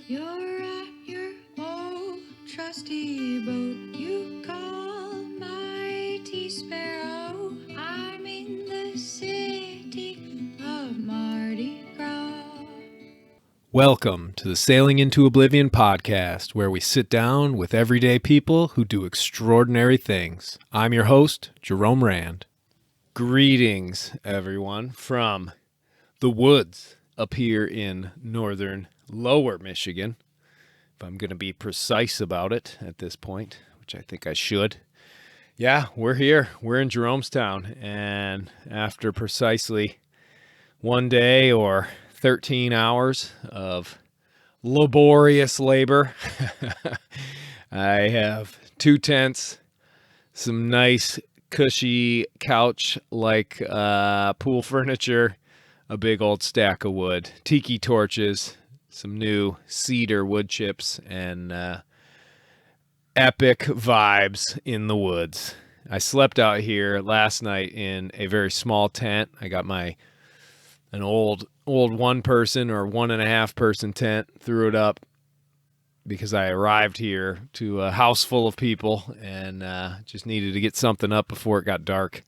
You're at your old trusty boat. You call mighty sparrow. I'm in the city of Mardi Gras. Welcome to the Sailing into Oblivion podcast, where we sit down with everyday people who do extraordinary things. I'm your host, Jerome Rand. Greetings, everyone, from the woods up here in northern lower Michigan, if I'm going to be precise about it at this point, which I think I should. Yeah, we're here. We're in Jeromestown, and after precisely one day or 13 hours of laborious labor, I have 2 tents, some nice cushy couch-like pool furniture, a big old stack of wood, tiki torches, some new cedar wood chips, and epic vibes in the woods. I slept out here last night in a very small tent. I got an old 1-person or 1.5-person tent, threw it up because I arrived here to a house full of people and just needed to get something up before it got dark.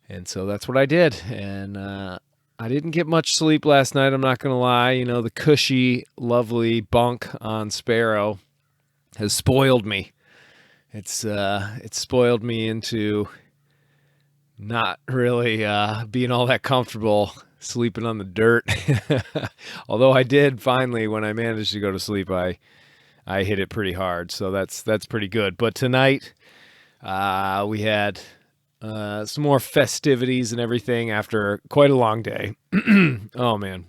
And so that's what I did. And I didn't get much sleep last night, I'm not going to lie. You know, the cushy, lovely bunk on Sparrow has spoiled me. It's spoiled me into not really being all that comfortable sleeping on the dirt. Although I did finally, when I managed to go to sleep, I hit it pretty hard. So that's pretty good. But tonight we had some more festivities and everything after quite a long day. Oh man.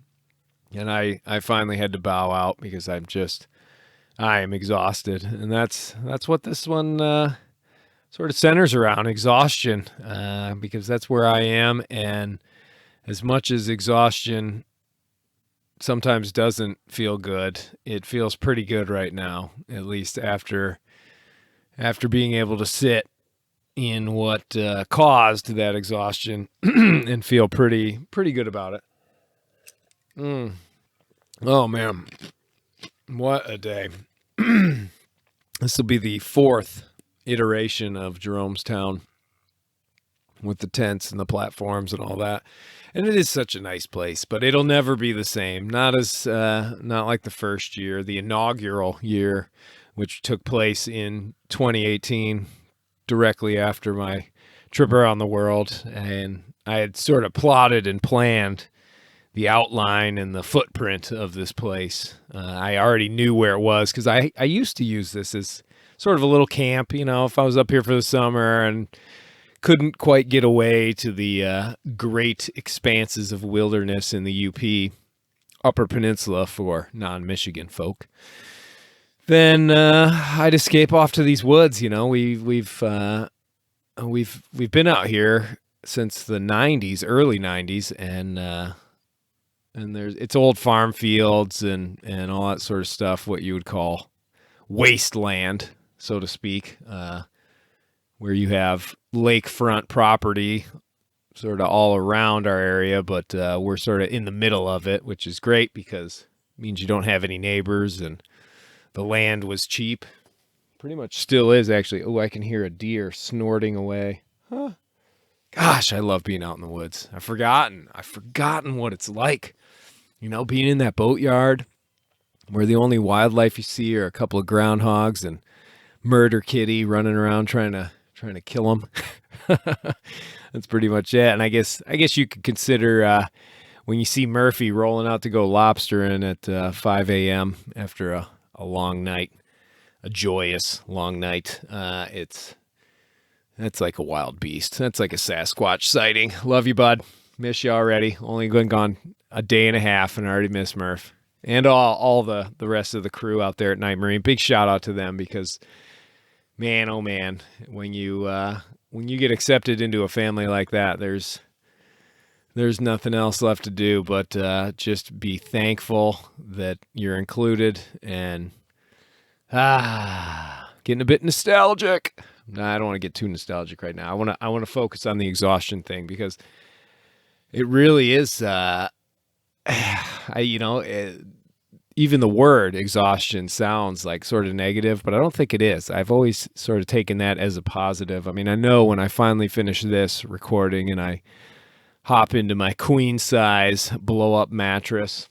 And I finally had to bow out because I am exhausted. And that's what this one sort of centers around, exhaustion, because that's where I am. And as much as exhaustion sometimes doesn't feel good, it feels pretty good right now, at least after being able to sit in what caused that exhaustion and feel pretty good about it. Oh man, what a day. This will be the 4th iteration of Jeromestown with the tents and the platforms and all that. And it is such a nice place, but it'll never be the same. Not like the first year, the inaugural year, which took place in 2018, directly after my trip around the world. And I had sort of plotted and planned the outline and the footprint of this place. I already knew where it was because I used to use this as sort of a little camp, you know, if I was up here for the summer and couldn't quite get away to the great expanses of wilderness in the UP Upper Peninsula for non-Michigan folk. Then I'd escape off to these woods. You know, we've been out here since the 90s, early 90s, and it's old farm fields and all that sort of stuff, what you would call wasteland, so to speak, where you have lakefront property sort of all around our area, but we're sort of in the middle of it, which is great because it means you don't have any neighbors and the land was cheap. Pretty much still is, actually. Oh, I can hear a deer snorting away. Huh. Gosh, I love being out in the woods. I've forgotten what it's like. You know, being in that boatyard where the only wildlife you see are a couple of groundhogs and murder kitty running around trying to kill them. That's pretty much it. And I guess you could consider when you see Murphy rolling out to go lobstering at 5 a.m. after a long night, a joyous long night. That's like a wild beast. That's like a Sasquatch sighting. Love you, bud. Miss you already. Only been gone a day and a half and I already miss Murph. And all the rest of the crew out there at Night Marine. Big shout out to them because, man, oh man, when you get accepted into a family like that, there's nothing else left to do but just be thankful that you're included and getting a bit nostalgic. Nah, I don't want to get too nostalgic right now. I want to focus on the exhaustion thing because it really is even the word exhaustion sounds like sort of negative, but I don't think it is. I've always sort of taken that as a positive. I mean, I know when I finally finish this recording and I hop into my queen size blow up mattress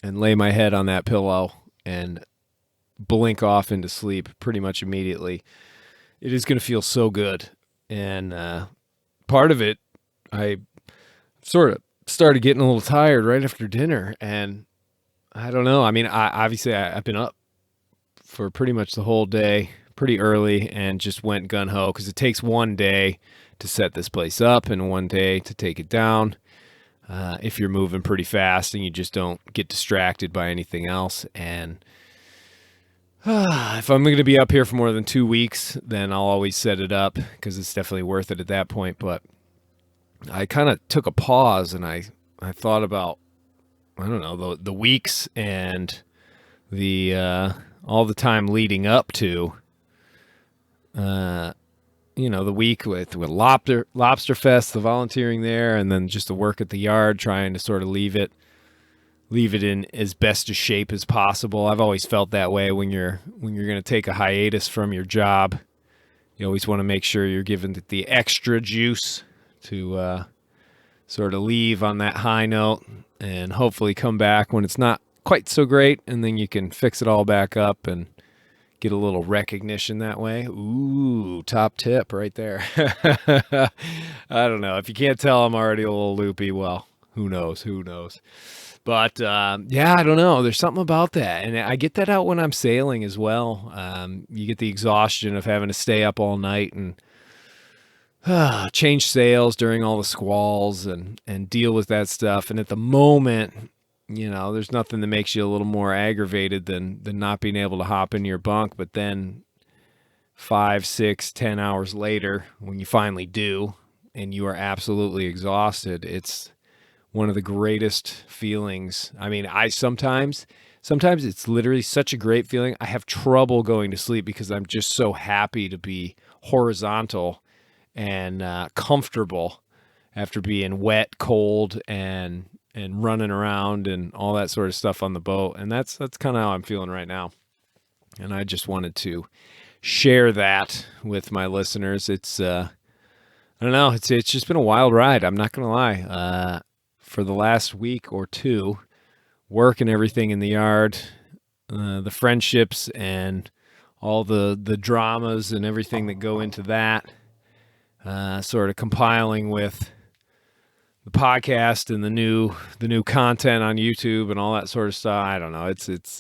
and lay my head on that pillow and blink off into sleep pretty much immediately, it is going to feel so good. And part of it, I sort of started getting a little tired right after dinner, and I don't know. I mean, I've been up for pretty much the whole day, pretty early, and just went gun ho because it takes one day to set this place up and one day to take it down. If you're moving pretty fast and you just don't get distracted by anything else. And if I'm going to be up here for more than 2 weeks, then I'll always set it up because it's definitely worth it at that point. But I kind of took a pause and I thought about, I don't know, the weeks and the all the time leading up to the week with Lobster Fest, the volunteering there, and then just the work at the yard, trying to sort of leave it in as best a shape as possible. I've always felt that way when you're going to take a hiatus from your job. You always want to make sure you're given the extra juice to sort of leave on that high note and hopefully come back when it's not quite so great, and then you can fix it all back up and get a little recognition that way. Ooh, top tip right there. I don't know. If you can't tell I'm already a little loopy, well, who knows? But yeah, I don't know. There's something about that. And I get that out when I'm sailing as well. You get the exhaustion of having to stay up all night and change sails during all the squalls and deal with that stuff. And at the moment, there's nothing that makes you a little more aggravated than not being able to hop into your bunk. But then 5, 6, 10 hours later, when you finally do, and you are absolutely exhausted, it's one of the greatest feelings. I mean, sometimes it's literally such a great feeling. I have trouble going to sleep because I'm just so happy to be horizontal and comfortable after being wet, cold, and running around and all that sort of stuff on the boat. And that's kind of how I'm feeling right now. And I just wanted to share that with my listeners. It's I don't know, it's just been a wild ride. I'm not going to lie. For the last week or two, work and everything in the yard, the friendships and all the dramas and everything that go into that, sort of compiling with the podcast and the new content on YouTube and all that sort of stuff. I don't know. It's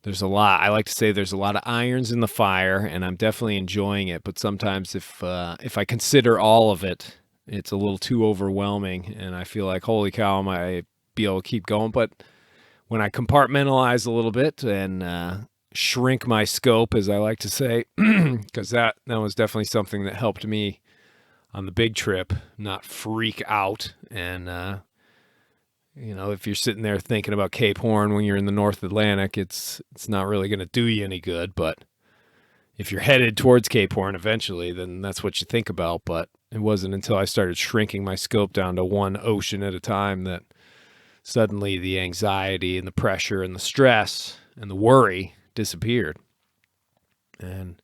there's a lot. I like to say there's a lot of irons in the fire, and I'm definitely enjoying it. But sometimes if I consider all of it, it's a little too overwhelming, and I feel like, holy cow, I might be able to keep going. But when I compartmentalize a little bit and shrink my scope, as I like to say, because that was definitely something that helped me on the big trip, not freak out. And, if you're sitting there thinking about Cape Horn when you're in the North Atlantic, it's not really going to do you any good. But if you're headed towards Cape Horn eventually, then that's what you think about. But it wasn't until I started shrinking my scope down to one ocean at a time that suddenly the anxiety and the pressure and the stress and the worry disappeared. And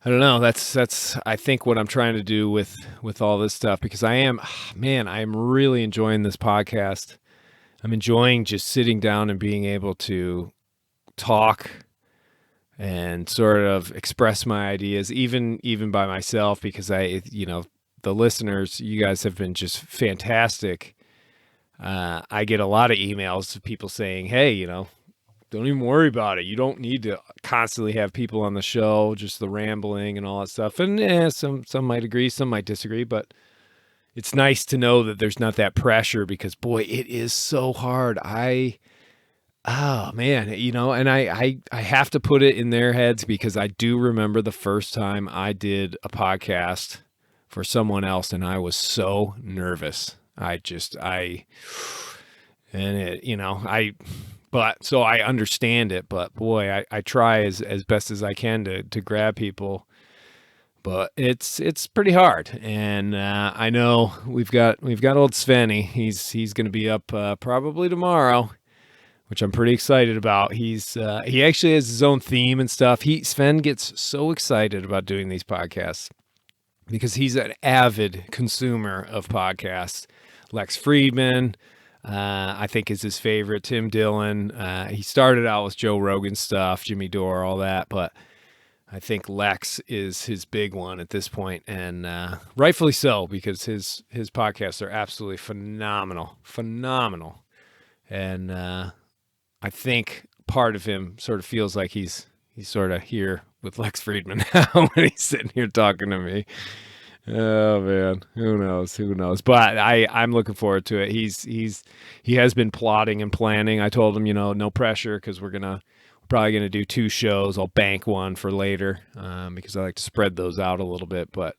I don't know, that's I think what I'm trying to do with all this stuff, because I am really enjoying this podcast. I'm enjoying just sitting down and being able to talk and sort of express my ideas, even by myself, because the listeners, you guys have been just fantastic. I get a lot of emails of people saying, hey, don't even worry about it. You don't need to constantly have people on the show, just the rambling and all that stuff. And some might agree, some might disagree, but it's nice to know that there's not that pressure, because boy, it is so hard. Oh man, and I have to put it in their heads, because I do remember the first time I did a podcast for someone else, and I was so nervous. So I understand it, but boy, I try as best as I can to grab people, but it's pretty hard. And I know we've got old Svenny. He's going to be up probably tomorrow. which I'm pretty excited about. He actually has his own theme and stuff. Sven gets so excited about doing these podcasts because he's an avid consumer of podcasts. Lex Friedman, I think, is his favorite. Tim Dillon. He started out with Joe Rogan stuff, Jimmy Dore, all that, but I think Lex is his big one at this point, and rightfully so, because his podcasts are absolutely phenomenal. And I think part of him sort of feels like he's sort of here with Lex Friedman now when he's sitting here talking to me. Oh man, who knows? But I'm looking forward to it. He has been plotting and planning. I told him, no pressure, because we're probably gonna do 2 shows. I'll bank one for later, because I like to spread those out a little bit. But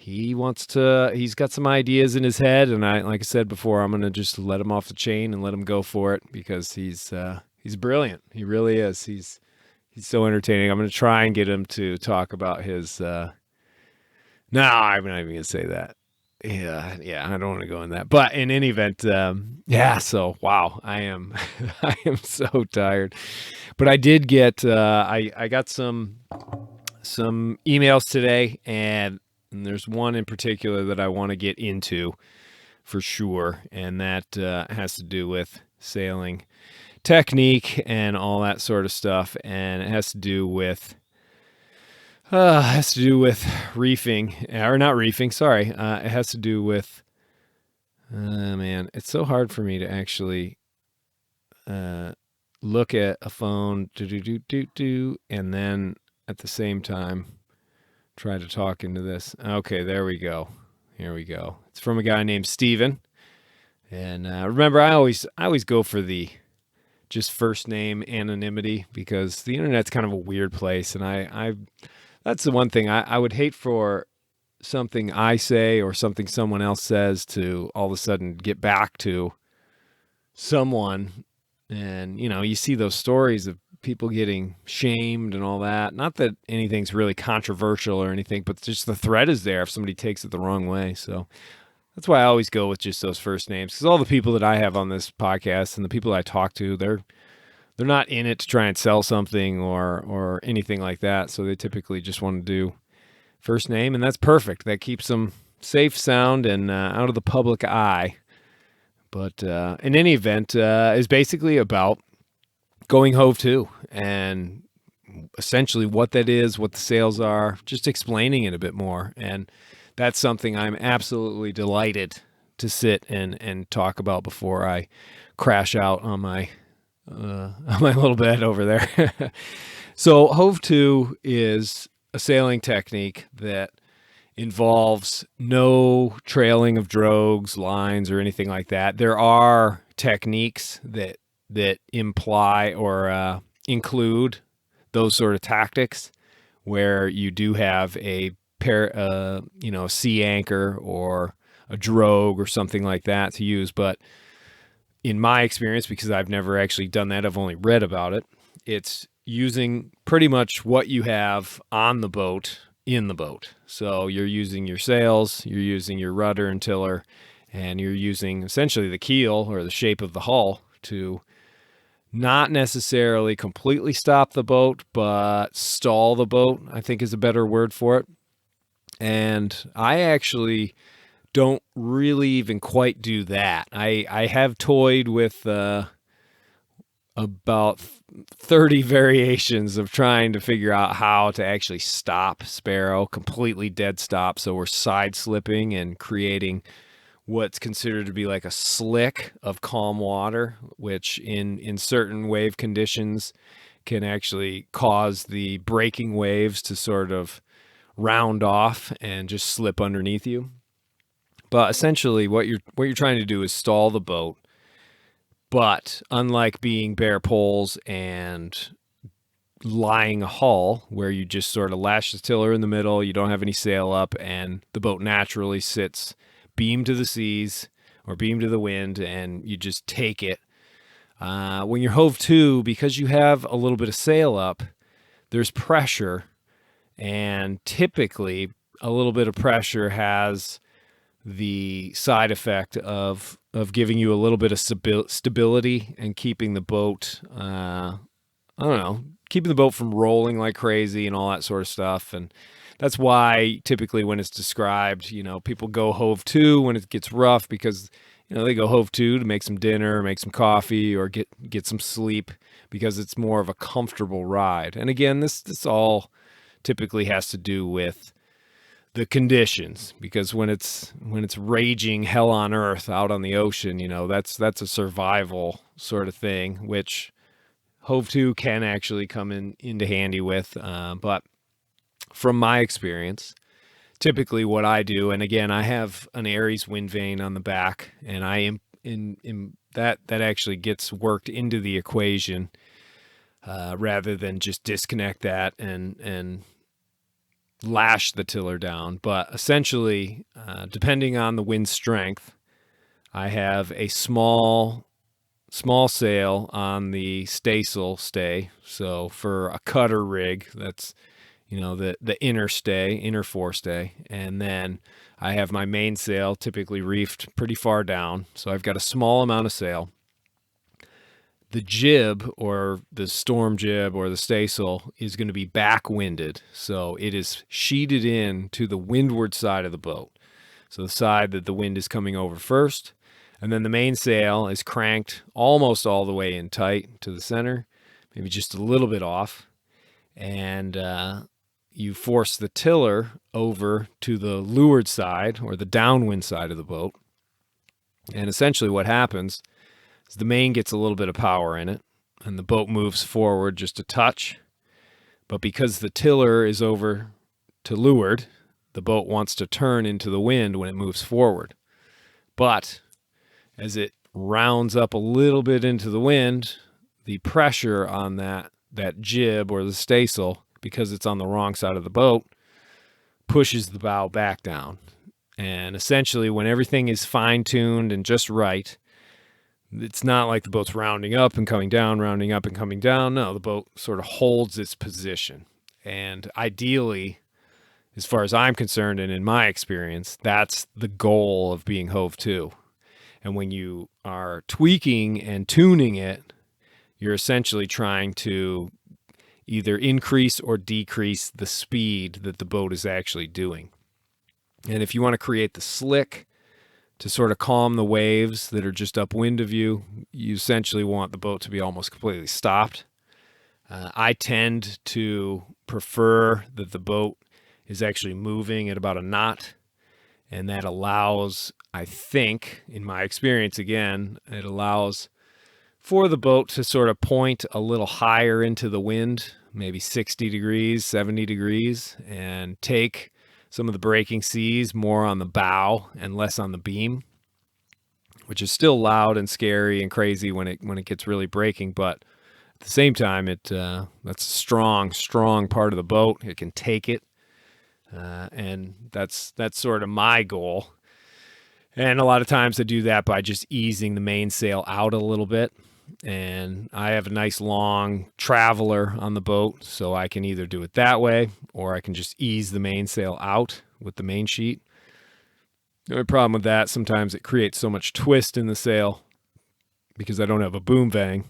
he's got some ideas in his head, and like I said before, I'm gonna just let him off the chain and let him go for it, because he's brilliant. He really is. He's so entertaining. I'm gonna try and get him to talk about his. No, I'm not even gonna say that. Yeah, I don't want to go in that. But in any event, so wow, I am I am so tired. But I did get I got some emails today, and there's one in particular that I want to get into for sure, and that has to do with sailing technique and all that sort of stuff, and it has to do with reefing, or not reefing, sorry. It has to do with, man, it's so hard for me to actually look at a phone, and then at the same time try to talk into this. Okay, there we go. Here we go. It's from a guy named Steven. And remember, I always go for the just first name anonymity, because the internet's kind of a weird place, and that's the one thing I would hate for something I say or something someone else says to all of a sudden get back to someone. And, you see those stories of people getting shamed and all that. Not that anything's really controversial or anything, but just the threat is there if somebody takes it the wrong way. So that's why I always go with just those first names, because all the people that I have on this podcast and the people I talk to, they're not in it to try and sell something or anything like that. So they typically just want to do first name, and that's perfect. That keeps them safe, sound, and out of the public eye. But in any event, is basically about going Hove-To, and essentially what that is, what the sales are, just explaining it a bit more. And that's something I'm absolutely delighted to sit and talk about before I crash out on my little bed over there. So Hove-To is a sailing technique that involves no trailing of drogues, lines, or anything like that. There are techniques that imply or include those sort of tactics, where you do have a sea anchor or a drogue or something like that to use. But in my experience, because I've never actually done that, I've only read about it, it's using pretty much what you have on the boat in the boat. So you're using your sails, you're using your rudder and tiller, and you're using essentially the keel or the shape of the hull to not necessarily completely stop the boat, but stall the boat, I think is a better word for it. And I actually don't really even quite do that. I have toyed with about 30 variations of trying to figure out how to actually stop Sparrow, completely dead stop. So we're side slipping and creating what's considered to be like a slick of calm water, which in certain wave conditions can actually cause the breaking waves to sort of round off and just slip underneath you. But essentially what you're trying to do is stall the boat. But unlike being bare poles and lying a hull, where you just sort of lash the tiller in the middle, you don't have any sail up, and the boat naturally sits beam to the seas or beam to the wind, and you just take it. When you're Hove-To, because you have a little bit of sail up, there's pressure, and typically a little bit of pressure has the side effect of giving you a little bit of stability and keeping the boat, I don't know, keeping the boat from rolling like crazy and all that sort of stuff. And that's why typically when it's described, people go Hove-To when it gets rough, because they go Hove-To to make some dinner, make some coffee, or get some sleep, because it's more of a comfortable ride. And again, this all typically has to do with the conditions, because when it's raging hell on earth out on the ocean, that's a survival sort of thing, which Hove-To can actually come into handy with. But from my experience, typically what I do, and again, I have an Aries wind vane on the back, and I am in that actually gets worked into the equation, rather than just disconnect that and lash the tiller down. But essentially, depending on the wind strength, I have a small sail on the staysail stay. So for a cutter rig, that's the inner forestay, and then I have my mainsail typically reefed pretty far down. So I've got a small amount of sail. The jib, or the storm jib, or the staysail is going to be backwinded, so it is sheeted in to the windward side of the boat, so the side that the wind is coming over first. And then the mainsail is cranked almost all the way in tight to the center, maybe just a little bit off, and you force the tiller over to the leeward side, or the downwind side of the boat. And essentially what happens is the main gets a little bit of power in it, and the boat moves forward just a touch. But because the tiller is over to leeward, the boat wants to turn into the wind when it moves forward. But as it rounds up a little bit into the wind, the pressure on that jib or the staysail, because it's on the wrong side of the boat, pushes the bow back down. And essentially, when everything is fine-tuned and just right, it's not like the boat's rounding up and coming down, rounding up and coming down. No, the boat sort of holds its position. And ideally, as far as I'm concerned, and in my experience, that's the goal of being Hove-To. And when you are tweaking and tuning it, you're essentially trying to either increase or decrease the speed that the boat is actually doing. And if you want to create the slick to sort of calm the waves that are just upwind of you, you essentially want the boat to be almost completely stopped. I tend to prefer that the boat is actually moving at about a knot, and that allows, I think, in my experience again, it allows for the boat to sort of point a little higher into the wind, maybe 60 degrees, 70 degrees, and take some of the breaking seas more on the bow and less on the beam, which is still loud and scary and crazy when it gets really breaking. But at the same time, that's a strong part of the boat. It can take it, and that's sort of my goal. And a lot of times I do that by just easing the mainsail out a little bit. And I have a nice long traveler on the boat, so I can either do it that way, or I can just ease the mainsail out with the main sheet. The only problem with that, sometimes it creates so much twist in the sail, because I don't have a boom vang,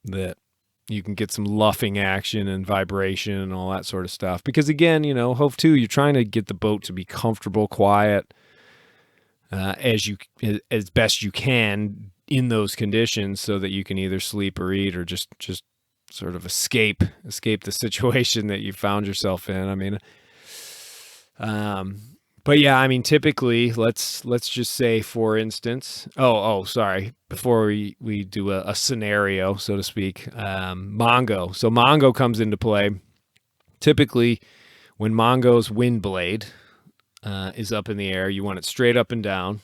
that you can get some luffing action and vibration and all that sort of stuff. Because again, Hove-To, you're trying to get the boat to be comfortable, quiet, as best you can in those conditions, so that you can either sleep or eat, or just sort of escape the situation that you found yourself in. I mean, but yeah, I mean, typically, let's just say, for instance, sorry, before we do a scenario, so to speak, Mongo. So Mongo comes into play. Typically, when Mongo's wind blade is up in the air, you want it straight up and down,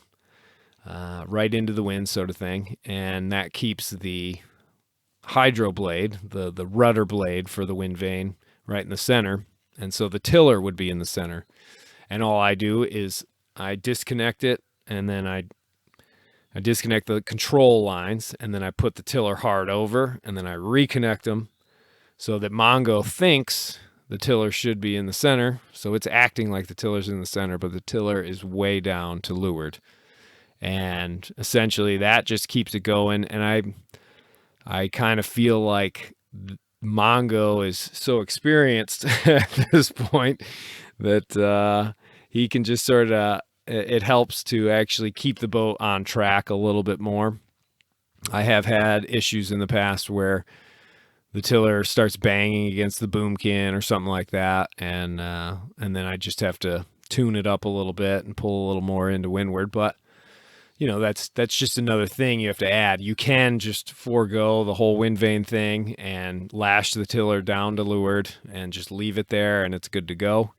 right into the wind, sort of thing, and that keeps the hydro blade, the rudder blade for the wind vane, right in the center, and so the tiller would be in the center. And all I do is I disconnect it, and then I disconnect the control lines, and then I put the tiller hard over, and then I reconnect them, so that Mongo thinks the tiller should be in the center. So it's acting like the tiller's in the center, but the tiller is way down to leeward. And essentially that just keeps it going. And I kind of feel like Mongo is so experienced at this point that he can just sort of, it helps to actually keep the boat on track a little bit more. I have had issues in the past where the tiller starts banging against the boomkin or something like that, and then I just have to tune it up a little bit and pull a little more into windward. But you know, that's just another thing you have to add. You can just forego the whole wind vane thing and lash the tiller down to leeward and just leave it there, and it's good to go.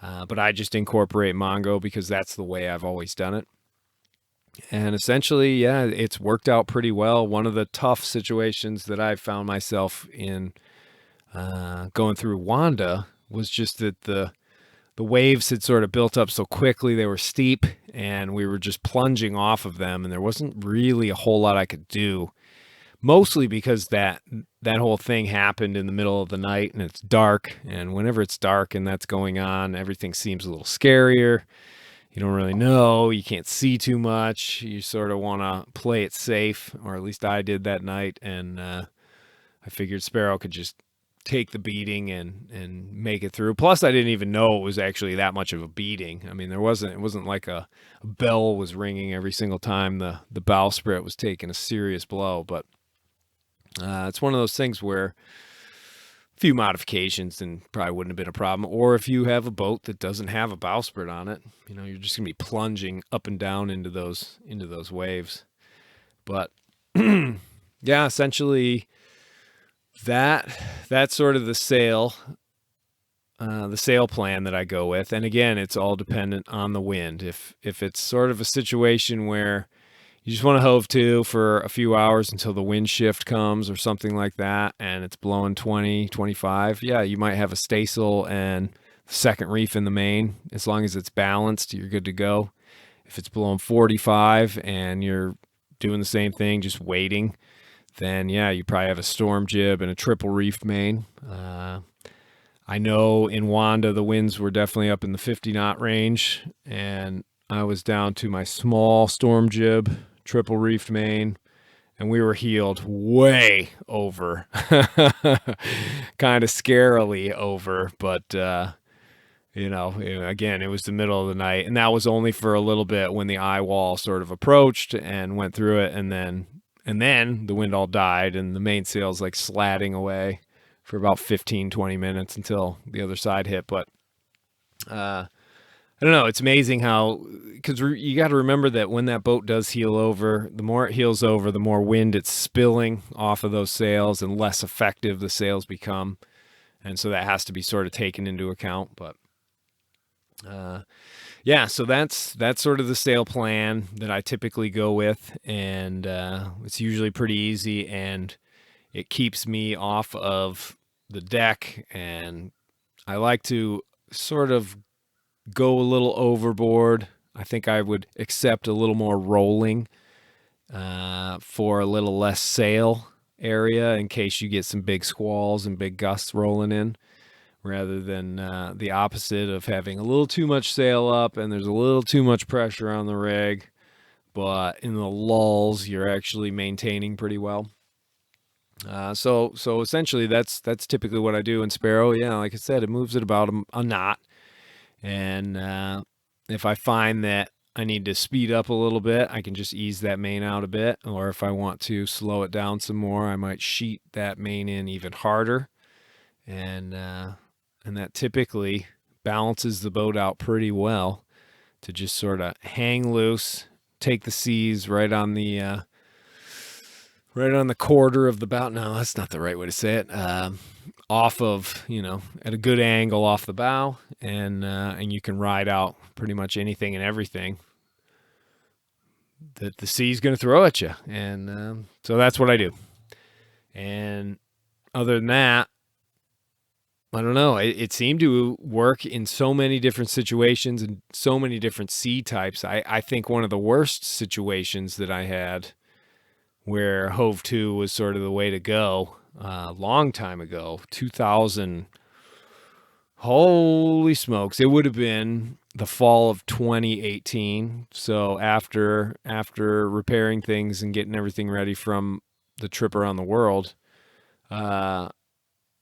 But I just incorporate Mongo because that's the way I've always done it. And essentially, yeah, it's worked out pretty well. One of the tough situations that I found myself in going through Wanda was just that the waves had sort of built up so quickly. They were steep, and we were just plunging off of them, and there wasn't really a whole lot I could do. Mostly because that whole thing happened in the middle of the night, and it's dark, and whenever it's dark and that's going on, everything seems a little scarier. You don't really know. You can't see too much. You sort of want to play it safe, or at least I did that night. And I figured Sparrow could just take the beating and make it through. Plus, I didn't even know it was actually that much of a beating. I mean, it wasn't like a bell was ringing every single time the bowsprit was taking a serious blow. But it's one of those things where a few modifications and probably wouldn't have been a problem. Or if you have a boat that doesn't have a bowsprit on it, you know, you're just gonna be plunging up and down into those waves. But yeah, essentially that's sort of the sail plan that I go with. And again, it's all dependent on the wind. If it's sort of a situation where you just want to hove to for a few hours until the wind shift comes or something like that, and it's blowing 20, 25, yeah, you might have a staysail and the second reef in the main. As long as it's balanced, you're good to go. If it's blowing 45 and you're doing the same thing, just waiting, then yeah, you probably have a storm jib and a triple reef main. I know in Wanda, the winds were definitely up in the 50 knot range, and I was down to my small storm jib, triple reefed main, and we were heeled way over, kind of scarily over. But, you know, again, it was the middle of the night, and that was only for a little bit when the eye wall sort of approached and went through it. And then the wind all died, and the mainsail's like slatting away for about 15, 20 minutes until the other side hit. But, I don't know. It's amazing how, because you got to remember that when that boat does heel over, the more it heels over, the more wind it's spilling off of those sails and less effective the sails become. And so that has to be sort of taken into account. But yeah, so that's sort of the sail plan that I typically go with. And it's usually pretty easy, and it keeps me off of the deck. And I like to sort of go a little overboard. I think I would accept a little more rolling for a little less sail area in case you get some big squalls and big gusts rolling in, rather than the opposite of having a little too much sail up and there's a little too much pressure on the rig, but in the lulls you're actually maintaining pretty well. So essentially that's typically what I do in Sparrow. Yeah, like I said, it moves at about a knot. And if I find that I need to speed up a little bit, I can just ease that main out a bit. Or if I want to slow it down some more, I might sheet that main in even harder. And that typically balances the boat out pretty well to just sort of hang loose, take the seas right on the quarter of the bow. No, that's not the right way to say it. Off of, at a good angle off the bow, and you can ride out pretty much anything and everything that the sea's going to throw at you. And so that's what I do. And other than that, I don't know. It seemed to work in so many different situations and so many different sea types. I think one of the worst situations that I had where Hove-To was sort of the way to go, a long time ago, 2000, Holy smokes. It would have been the fall of 2018. So after repairing things and getting everything ready from the trip around the world, uh,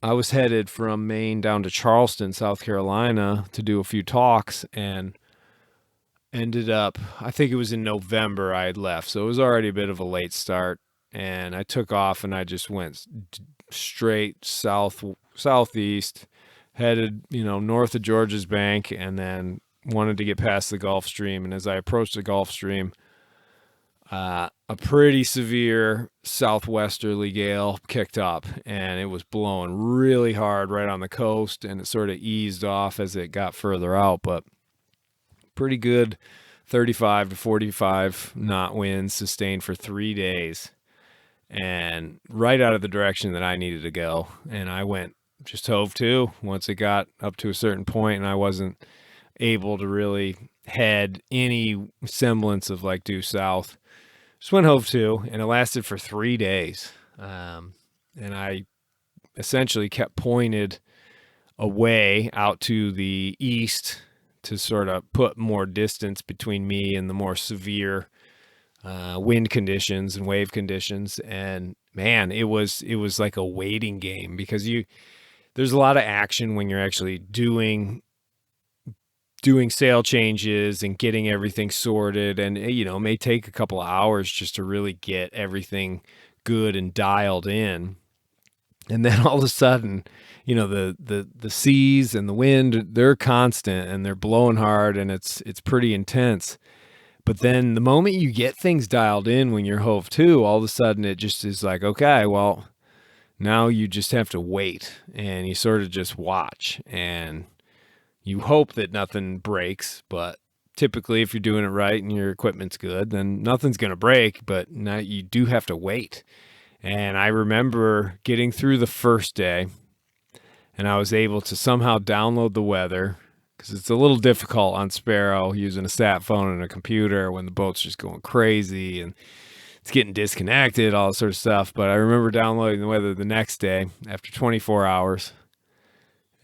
I was headed from Maine down to Charleston, South Carolina to do a few talks and ended up, I think it was in November I had left. So it was already a bit of a late start. And I took off and I just went straight southeast, headed, north of George's Bank, and then wanted to get past the Gulf Stream. And as I approached the Gulf Stream, a pretty severe southwesterly gale kicked up, and it was blowing really hard right on the coast, and it sort of eased off as it got further out, but pretty good 35 to 45 knot winds sustained for 3 days, and right out of the direction that I needed to go. And I went just Hove-To once it got up to a certain point, and I wasn't able to really head any semblance of like due south. Just went Hove-To, and it lasted for 3 days. And I essentially kept pointed away out to the east to sort of put more distance between me and the more severe wind conditions and wave conditions. And man, it was like a waiting game, because there's a lot of action when you're actually doing sail changes and getting everything sorted, and it may take a couple of hours just to really get everything good and dialed in. And then all of a sudden, the seas and the wind, they're constant and they're blowing hard, and it's pretty intense. But then the moment you get things dialed in when you're Hove-To, all of a sudden it just is like, okay, well, now you just have to wait, and you sort of just watch, and you hope that nothing breaks. But typically, if you're doing it right and your equipment's good, then nothing's going to break. But now you do have to wait. And I remember getting through the first day, and I was able to somehow download the weather, because it's a little difficult on Sparrow using a sat phone and a computer when the boat's just going crazy and it's getting disconnected, all that sort of stuff. But I remember downloading the weather the next day after 24 hours.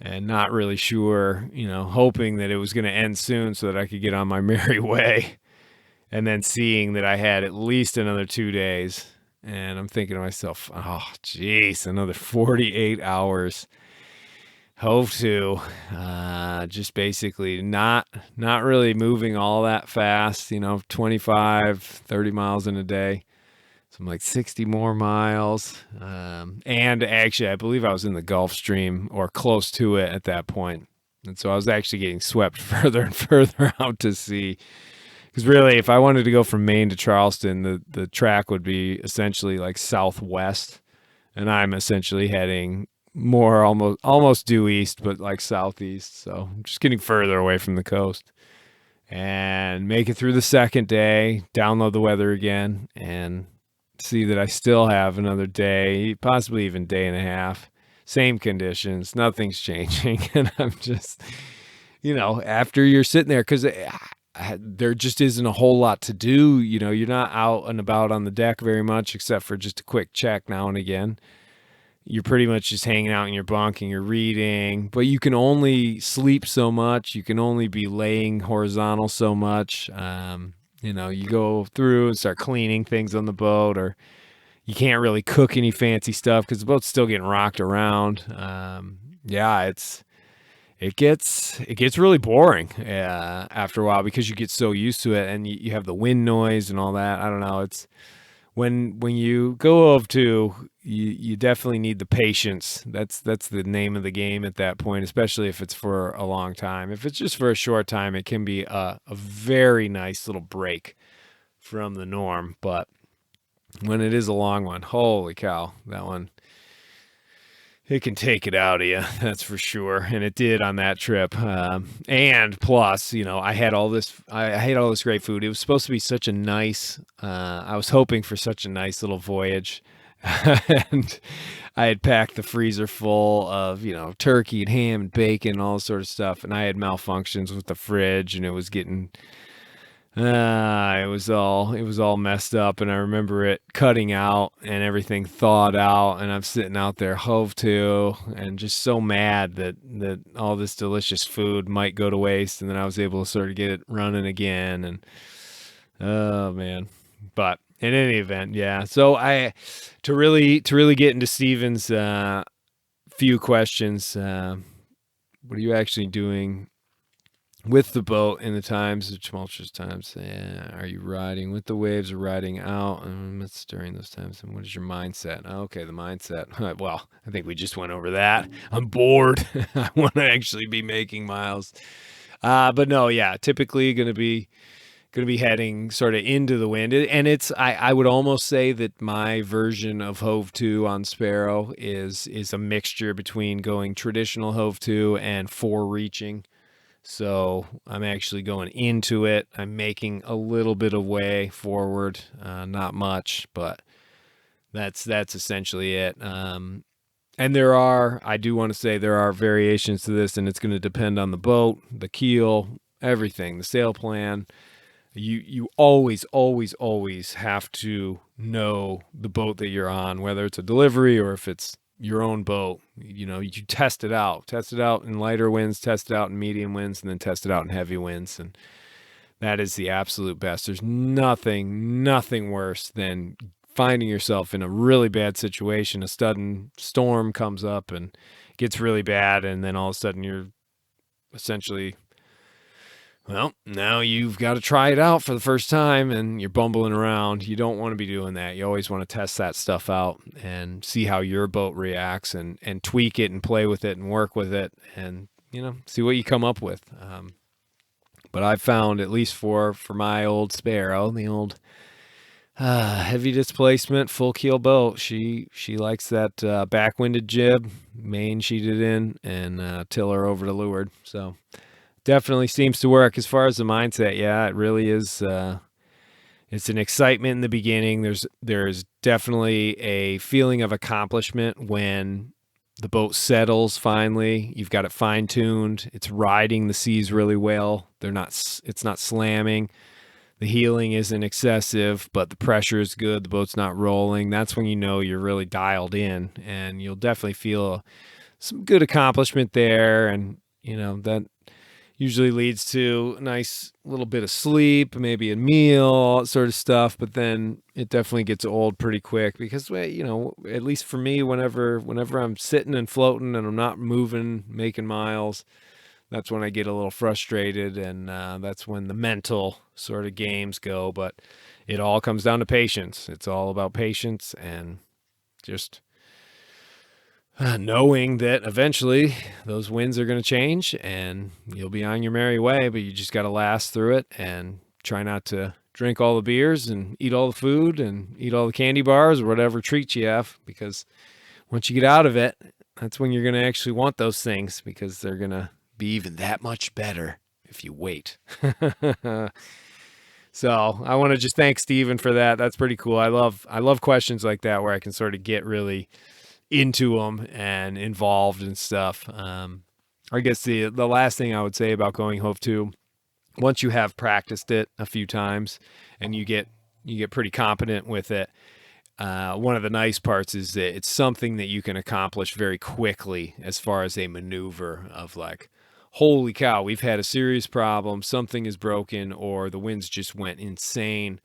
And not really sure, hoping that it was going to end soon so that I could get on my merry way. And then seeing that I had at least another 2 days. And I'm thinking to myself, oh, geez, another 48 hours. Hove-To, just basically not really moving all that fast, 25, 30 miles in a day. Some like 60 more miles. And actually, I believe I was in the Gulf Stream or close to it at that point. And so I was actually getting swept further and further out to sea. Because really, if I wanted to go from Maine to Charleston, the track would be essentially like southwest. And I'm essentially heading more almost due east, but like southeast. So I'm just getting further away from the coast. And make it through the second day, download the weather again, and see that I still have another day, possibly even day and a half. Same conditions, nothing's changing. And I'm just, after you're sitting there, because there just isn't a whole lot to do. You're not out and about on the deck very much, except for just a quick check now and again. You're pretty much just hanging out in your bunk and you're reading, but you can only sleep so much. You can only be laying horizontal so much. You go through and start cleaning things on the boat, or you can't really cook any fancy stuff because the boat's still getting rocked around. It gets really boring after a while, because you get so used to it, and you have the wind noise and all that. I don't know. It's when you go Hove-To, you definitely need the patience. That's the name of the game at that point, especially if it's for a long time. If it's just for a short time, it can be a very nice little break from the norm. But when it is a long one, holy cow, that one, it can take it out of you, that's for sure. And it did on that trip. And plus, I had all this great food. It was supposed to be such a nice, I was hoping for such a nice little voyage. And I had packed the freezer full of, turkey and ham and bacon and all sort of stuff. And I had malfunctions with the fridge, and it was getting It was all messed up, and I remember it cutting out and everything thawed out, and I'm sitting out there Hove-To and just so mad that all this delicious food might go to waste, and then I was able to sort of get it running again, and oh man. But in any event, yeah. So I to really get into Steven's few questions, what are you actually doing with the boat in the times of tumultuous times? Are you riding with the waves or riding out? It's during those times. And what is your mindset? Okay, the mindset. Well, I think we just went over that. I'm bored. I want to actually be making miles. But no, yeah, typically going to be heading sort of into the wind, and I would almost say that my version of Hove-To on Sparrow is a mixture between going traditional Hove-To and fore-reaching. So I'm actually going into it. I'm making a little bit of way forward, not much, but that's essentially it. And I do want to say there are variations to this, and it's going to depend on the boat, the keel, everything, the sail plan. You always have to know the boat that you're on, whether it's a delivery or if it's your own boat. You test it out. Test it out in lighter winds, test it out in medium winds, and then test it out in heavy winds. And that is the absolute best. There's nothing worse than finding yourself in a really bad situation. A sudden storm comes up and gets really bad, and then all of a sudden you're essentially, well, now you've got to try it out for the first time and you're bumbling around. You don't want to be doing that. You always want to test that stuff out and see how your boat reacts, and tweak it and play with it and work with it, and, see what you come up with. But I've found, at least for my old Sparrow, the old heavy displacement, full keel boat, she likes that backwinded jib, main sheeted in, and tiller over to leeward. So definitely seems to work. As far as the mindset, yeah, it really is. It's an excitement in the beginning. There's definitely a feeling of accomplishment when the boat settles finally. You've got it fine tuned. It's riding the seas really well. It's not slamming. The heeling isn't excessive, but the pressure is good. The boat's not rolling. That's when you know you're really dialed in, and you'll definitely feel some good accomplishment there. And that usually leads to a nice little bit of sleep, maybe a meal, all that sort of stuff. But then it definitely gets old pretty quick because, well, at least for me, whenever I'm sitting and floating and I'm not moving, making miles, that's when I get a little frustrated, and that's when the mental sort of games go. But it all comes down to patience. It's all about patience and just knowing that eventually those winds are going to change and you'll be on your merry way, but you just got to last through it and try not to drink all the beers and eat all the food and eat all the candy bars or whatever treats you have, because once you get out of it, that's when you're going to actually want those things, because they're going to be even that much better if you wait. So I want to just thank Steven for that. That's pretty cool. I love questions like that where I can sort of get really into them and involved and stuff. I guess the last thing I would say about going Hove-To, once you have practiced it a few times and you get pretty competent with it, one of the nice parts is that it's something that you can accomplish very quickly as far as a maneuver of like, holy cow, we've had a serious problem, something is broken, or the winds just went insane.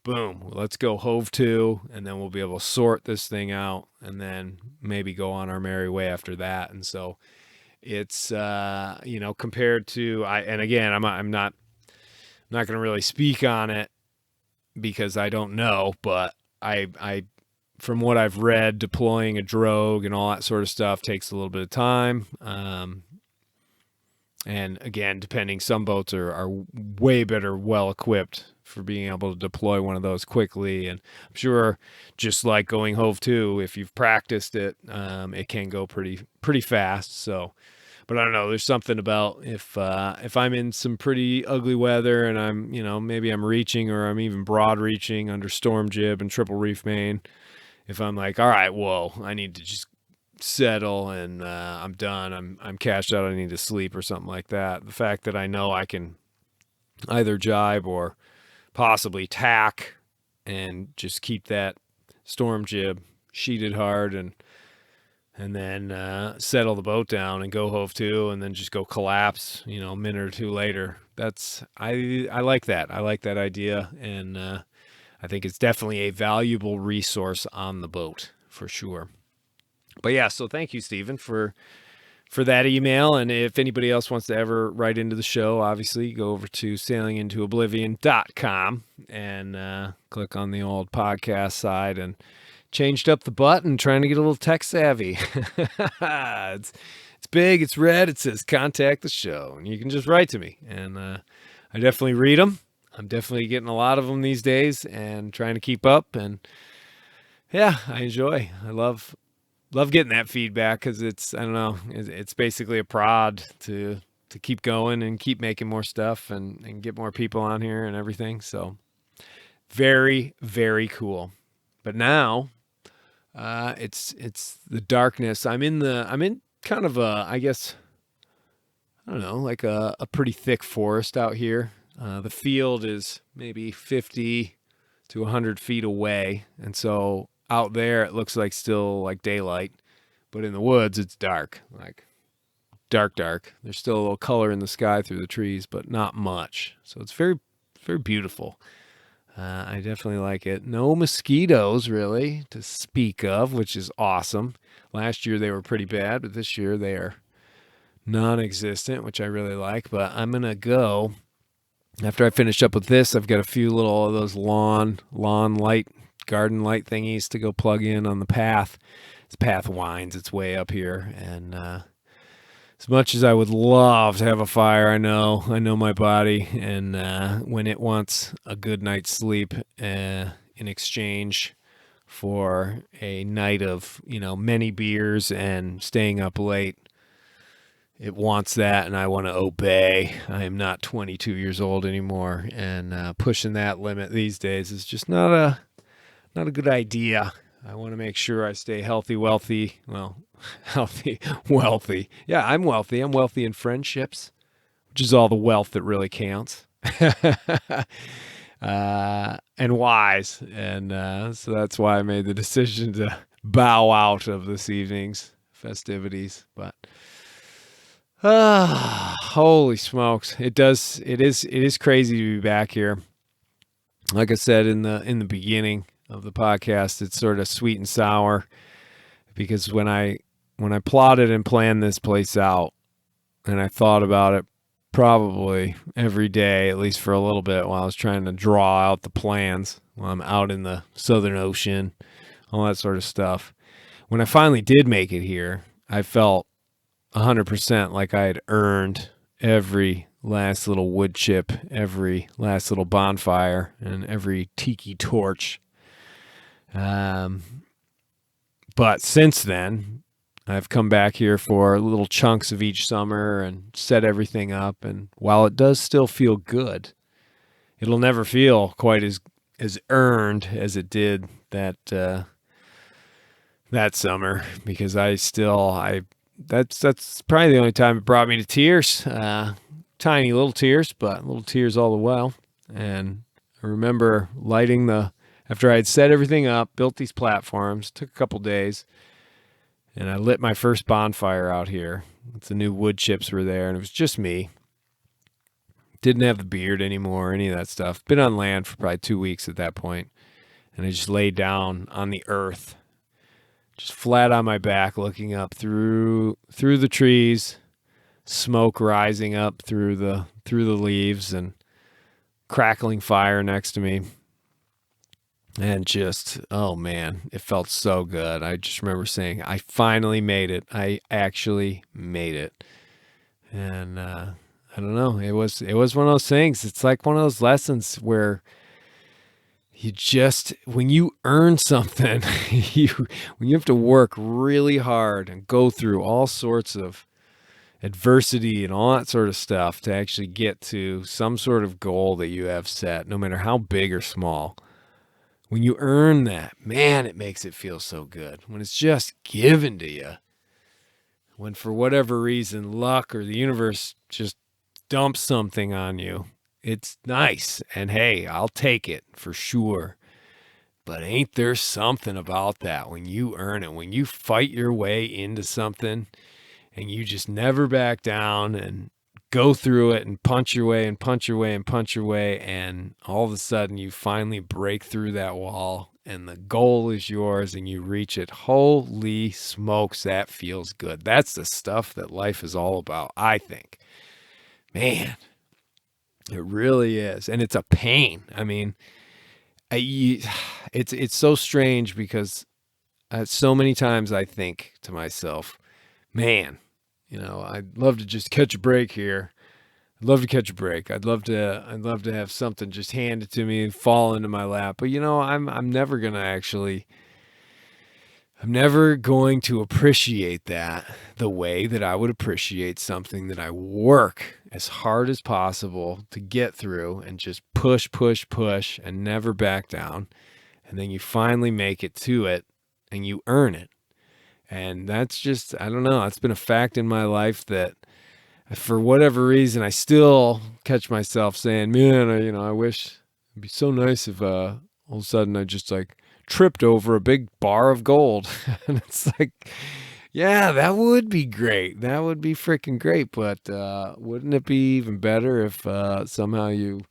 Boom, let's go Hove-To, and then we'll be able to sort this thing out and then maybe go on our merry way after that. And so it's, compared to, and again, I'm not going to really speak on it because I don't know, but I from what I've read, deploying a drogue and all that sort of stuff takes a little bit of time. And again, depending, some boats are way better, well equipped for being able to deploy one of those quickly. And I'm sure, just like going Hove-To, if you've practiced it, it can go pretty fast. So, but I don't know. There's something about if I'm in some pretty ugly weather and I'm, maybe I'm reaching or I'm even broad reaching under storm jib and triple reef main. If I'm like, all right, whoa, I need to just settle and I'm done. I'm cashed out. I need to sleep or something like that. The fact that I know I can either jibe or possibly tack and just keep that storm jib sheeted hard and then settle the boat down and go Hove-To and then just go collapse, a minute or two later. I like that. I like that idea, and I think it's definitely a valuable resource on the boat for sure. But yeah, so thank you, Stephen, for that email. And if anybody else wants to ever write into the show, obviously go over to sailingintoOblivion.com and click on the old podcast side and changed up the button, trying to get a little tech savvy. It's big, it's red, it says contact the show, and you can just write to me. And I definitely read them. I'm definitely getting a lot of them these days and trying to keep up. And yeah, I love getting that feedback because it's basically a prod to keep going and keep making more stuff and get more people on here and everything. So very, very cool. But now it's the darkness. I'm in kind of I guess, I don't know, like a pretty thick forest out here. The field is maybe 50 to 100 feet away. And so out there, it looks like still like daylight, but in the woods, it's dark, like dark. There's still a little color in the sky through the trees, but not much. So it's very, very beautiful. I definitely like it. No mosquitoes really to speak of, which is awesome. Last year they were pretty bad, but this year they are non-existent, which I really like. But I'm going to go, after I finish up with this, I've got a few little of those lawn light, garden light thingies to go plug in on the path. This path winds its way up here, and as much as I would love to have a fire, I know my body, and when it wants a good night's sleep in exchange for a night of many beers and staying up late, it wants that, and I want to obey. I am not 22 years old anymore, and pushing that limit these days is just not a good idea. I want to make sure I stay healthy, wealthy. Well, healthy, wealthy. Yeah, I'm wealthy. I'm wealthy in friendships, which is all the wealth that really counts. And wise. And so that's why I made the decision to bow out of this evening's festivities. But holy smokes. It is crazy to be back here. Like I said in the beginning of the podcast, it's sort of sweet and sour, because when I plotted and planned this place out, and I thought about it probably every day, at least for a little bit, while I was trying to draw out the plans while I'm out in the Southern Ocean, all that sort of stuff. When I finally did make it here, I felt 100% like I had earned every last little wood chip, every last little bonfire, and every tiki torch. But since then, I've come back here for little chunks of each summer and set everything up. And while it does still feel good, it'll never feel quite as earned as it did that summer, because that's probably the only time it brought me to tears. Tiny little tears, but little tears all the while. And I remember after I had set everything up, built these platforms, took a couple days, and I lit my first bonfire out here. The new wood chips were there, and it was just me. Didn't have the beard anymore, any of that stuff. Been on land for probably 2 weeks at that point, and I just laid down on the earth, just flat on my back, looking up through the trees, smoke rising up through the leaves, and crackling fire next to me. And just, oh man, it felt so good. I just remember saying, I finally made it. I actually made it. And I don't know, it was one of those things. It's like one of those lessons where when you earn something, when you have to work really hard and go through all sorts of adversity and all that sort of stuff to actually get to some sort of goal that you have set, no matter how big or small. When you earn that, man, it makes it feel so good. When it's just given to you, when for whatever reason, luck or the universe just dumps something on you, It's nice. And hey, I'll take it for sure. But ain't there something about that when you earn it, when you fight your way into something and you just never back down and go through it and punch your way and punch your way and punch your way. And all of a sudden you finally break through that wall and the goal is yours and you reach it. Holy smokes, that feels good. That's the stuff that life is all about, I think. Man, it really is. And it's a pain. I mean, it's so strange because so many times I think to myself, man, I'd love to just catch a break here. I'd love to catch a break. I'd love to have something just handed to me and fall into my lap. But I'm never going to appreciate that the way that I would appreciate something that I work as hard as possible to get through and just push, push, push and never back down. And then you finally make it to it and you earn it. And that's just, I don't know, it's been a fact in my life that for whatever reason, I still catch myself saying, man, I wish it'd be so nice if all of a sudden I just like tripped over a big bar of gold. And it's like, yeah, that would be great. That would be freaking great. But wouldn't it be even better if somehow you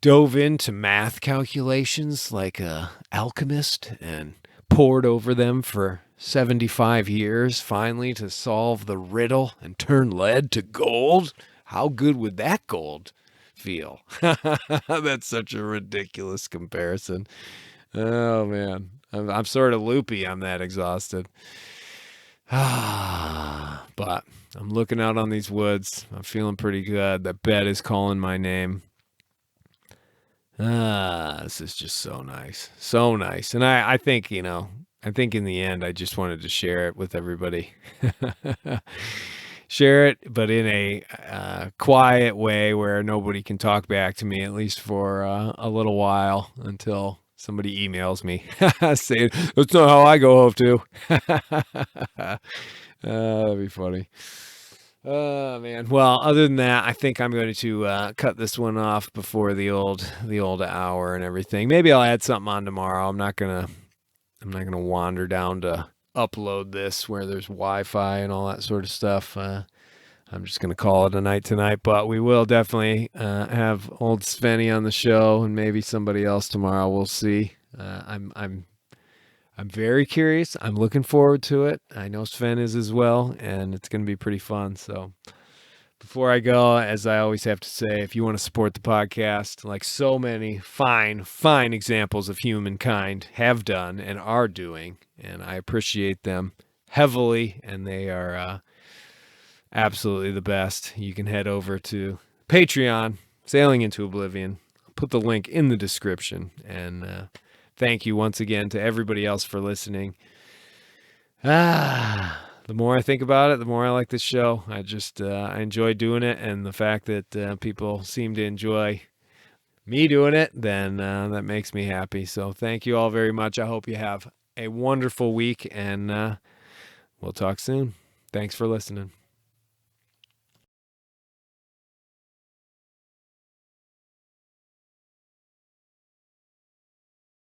dove into math calculations like a alchemist and pored over them for 75 years finally to solve the riddle and turn lead to gold? How good would that gold feel? That's such a ridiculous comparison. Oh, man. I'm sort of loopy. I'm that exhausted. But I'm looking out on these woods. I'm feeling pretty good. That bed is calling my name. This is just so nice. So nice. And I think, I think in the end, I just wanted to share it with everybody. Share it, but in a quiet way where nobody can talk back to me, at least for a little while until somebody emails me saying, that's not how I go Hove-To. That'd be funny. Oh, man. Well, other than that, I think I'm going to cut this one off before the old hour and everything. Maybe I'll add something on tomorrow. I'm not gonna wander down to upload this where there's Wi-Fi and all that sort of stuff. I'm just gonna call it a night tonight, but we will definitely have old Svenny on the show and maybe somebody else tomorrow. We'll see. I'm very curious. I'm looking forward to it. I know Sven is as well, and it's going to be pretty fun. So before I go, as I always have to say, if you want to support the podcast, like so many fine examples of humankind have done and are doing, and I appreciate them heavily, and they are absolutely the best. You can head over to Patreon, Sailing into Oblivion. I'll put the link in the description, and thank you once again to everybody else for listening. The more I think about it, the more I like this show. I just, I enjoy doing it. And the fact that people seem to enjoy me doing it, then that makes me happy. So thank you all very much. I hope you have a wonderful week and we'll talk soon. Thanks for listening.